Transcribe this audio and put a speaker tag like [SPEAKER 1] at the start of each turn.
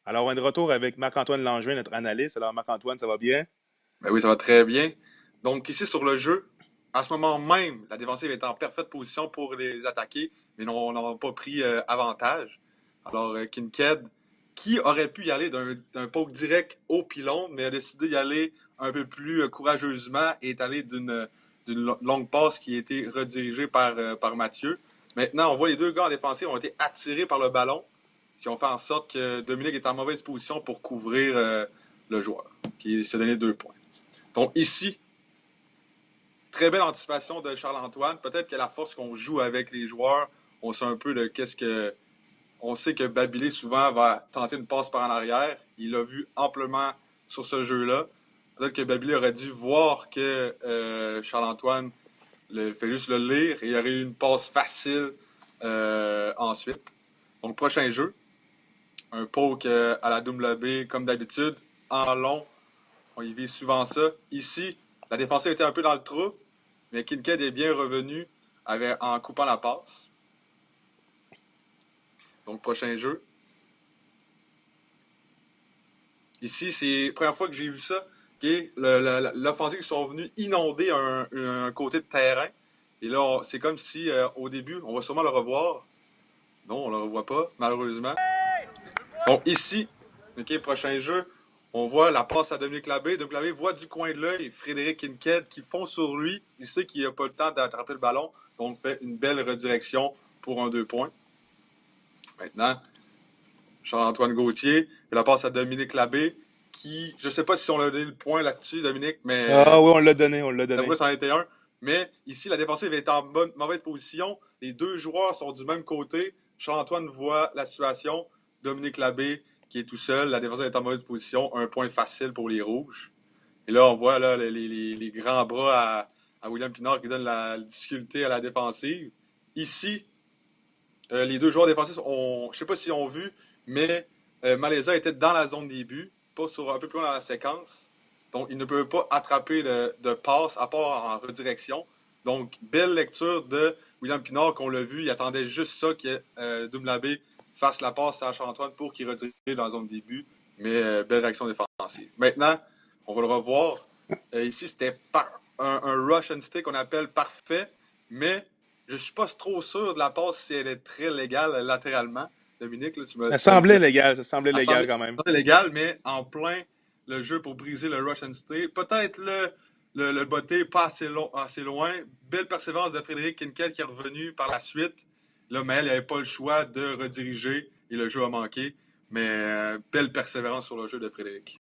[SPEAKER 1] Alors, on est de retour avec Marc-Antoine Langevin, notre analyste. Alors, Marc-Antoine, ça va bien?
[SPEAKER 2] Ben oui, ça va très bien. Donc, ici sur le jeu, à ce moment même, la défensive est en parfaite position pour les attaquer, mais on n'a pas pris avantage. Alors, Kincaid, qui aurait pu y aller d'un poke direct au pylône, mais a décidé d'y aller un peu plus courageusement et est allé d'une longue passe qui a été redirigée par Mathieu. Maintenant, on voit les deux gars en défensive ont été attirés par le ballon, qui ont fait en sorte que Dominique est en mauvaise position pour couvrir le joueur, qui s'est donné 2 points. Donc ici, très belle anticipation de Charles-Antoine. Peut-être que la force qu'on joue avec les joueurs, on sait un peu de qu'est-ce que... On sait que Babilé souvent va tenter une passe par en arrière. Il l'a vu amplement sur ce jeu-là. Peut-être que Babilé aurait dû voir que Charles-Antoine fait juste le lire et il y aurait eu une passe facile ensuite. Donc prochain jeu, un poke à la WB comme d'habitude, en long. On y vise souvent ça. Ici, la défensive était un peu dans le trou, mais Kincaid est bien revenu en coupant la passe. Donc, prochain jeu. Ici, c'est la première fois que j'ai vu ça. Okay? L'offensive, ils sont venus inonder un côté de terrain. Et là, c'est comme si, au début, on va sûrement le revoir. Non, on ne le revoit pas, malheureusement. Donc, ici, okay, prochain jeu, on voit la passe à Dominique Labbé. Dominique Labbé voit du coin de l'œil Frédéric Kincaid qui fond sur lui. Il sait qu'il n'a pas le temps d'attraper le ballon, donc fait une belle redirection pour un 2 points. Maintenant, Charles-Antoine Gauthier, la passe à Dominique Labbé, qui, je ne sais pas si on a donné le point là-dessus, Dominique, mais
[SPEAKER 1] Ah oui, on l'a donné, on l'a
[SPEAKER 2] d'après
[SPEAKER 1] donné.
[SPEAKER 2] c'en était un. Mais ici, la défensive est en mauvaise position. Les deux joueurs sont du même côté. Charles-Antoine voit la situation. Dominique Labbé, qui est tout seul. La défensive est en mauvaise position. Un point facile pour les Rouges. Et là, on voit là, les grands bras à William Pinard qui donnent la difficulté à la défensive. Ici, les deux joueurs défensifs, je ne sais pas s'ils ont vu, mais Maléza était dans la zone des buts, pas sur un peu plus loin dans la séquence. Donc, il ne peut pas attraper de passe à part en redirection. Donc, belle lecture de William Pinard qu'on l'a vu. Il attendait juste ça que Doumbelabé fasse la passe à Charles-Antoine pour qu'il redirige dans la zone des buts. Mais belle réaction défensive. Maintenant, on va le revoir. Ici, c'était un rush and stick qu'on appelle parfait, mais je ne suis pas trop sûr de la passe si elle est très légale latéralement. Dominique, là, tu vas me dire.
[SPEAKER 1] Ça semblait
[SPEAKER 2] Elle
[SPEAKER 1] légal
[SPEAKER 2] semble
[SPEAKER 1] quand même.
[SPEAKER 2] légale, mais en plein le jeu pour briser le rush and stay. Peut-être le botté pas assez loin. Belle persévérance de Frédéric Kincaid qui est revenu par la suite. Là, mais elle n'avait pas le choix de rediriger et le jeu a manqué. Mais belle persévérance sur le jeu de Frédéric.